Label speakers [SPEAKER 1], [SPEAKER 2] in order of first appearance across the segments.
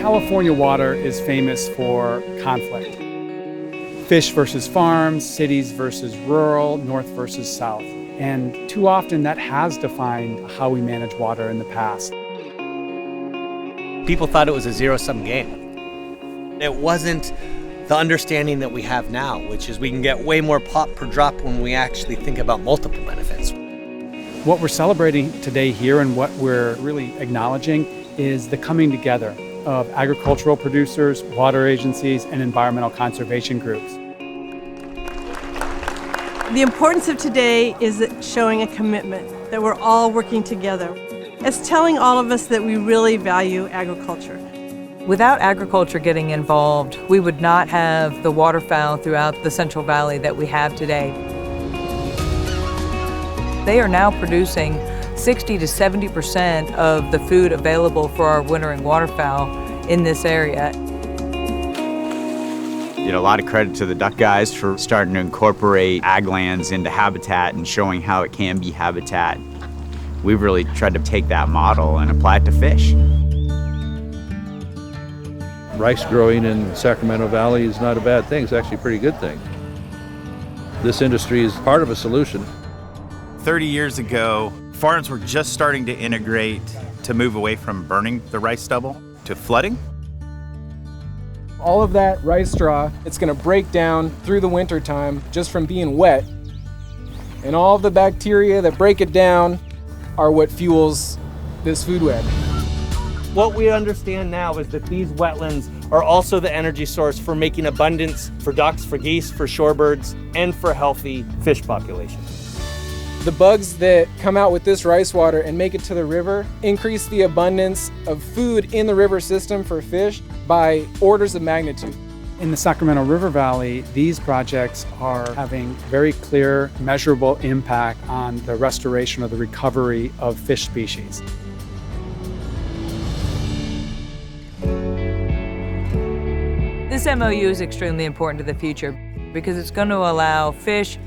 [SPEAKER 1] California water is famous for conflict. Fish versus farms, cities versus rural, north versus south. And too often that has defined how we manage water in the past.
[SPEAKER 2] People thought it was a zero-sum game. It wasn't the understanding that we have now, which is we can get way more pop per drop when we actually think about multiple benefits.
[SPEAKER 1] What we're celebrating today here and what we're really acknowledging is the coming together of agricultural producers, water agencies, and environmental conservation groups.
[SPEAKER 3] The importance of today is showing a commitment that we're all working together. It's telling all of us that we really value agriculture.
[SPEAKER 4] Without agriculture getting involved, we would not have the waterfowl throughout the Central Valley that we have today. They are now producing 60 to 70% of the food available for our wintering waterfowl in this area.
[SPEAKER 5] A lot of credit to the duck guys for starting to incorporate ag lands into habitat and showing how it can be habitat. We've really tried to take that model and apply it to fish.
[SPEAKER 6] Rice growing in Sacramento Valley is not a bad thing. It's actually a pretty good thing. This industry is part of a solution.
[SPEAKER 7] 30 years ago, farms were just starting to integrate to move away from burning the rice stubble to flooding.
[SPEAKER 8] All of that rice straw, it's going to break down through the winter time just from being wet. And all of the bacteria that break it down are what fuels this food web.
[SPEAKER 2] What we understand now is that these wetlands are also the energy source for making abundance for ducks, for geese, for shorebirds, and for healthy fish populations.
[SPEAKER 8] The bugs that come out with this rice water and make it to the river increase the abundance of food in the river system for fish by orders of magnitude.
[SPEAKER 1] In the Sacramento River Valley, these projects are having very clear, measurable impact on the restoration or the recovery of fish species.
[SPEAKER 4] This MOU is extremely important to the future because it's going to allow fish,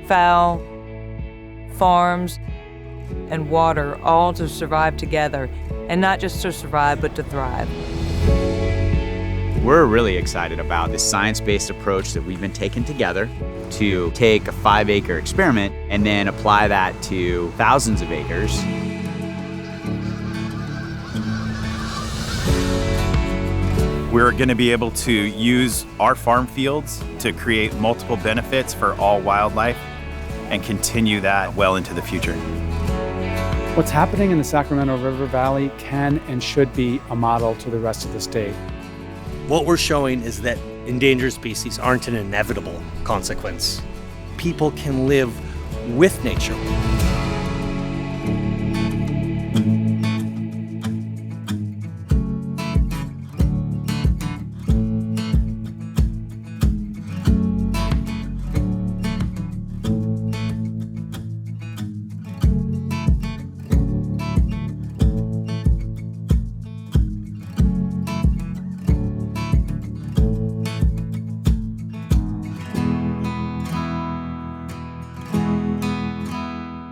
[SPEAKER 4] fowl, farms, and water all to survive together, and not just to survive, but to thrive.
[SPEAKER 5] We're really excited about this science-based approach that we've been taking together to take a 5-acre experiment and then apply that to thousands of acres.
[SPEAKER 7] We're going to be able to use our farm fields to create multiple benefits for all wildlife and continue that well into the future.
[SPEAKER 1] What's happening in the Sacramento River Valley can and should be a model to the rest of the state.
[SPEAKER 2] What we're showing is that endangered species aren't an inevitable consequence. People can live with nature.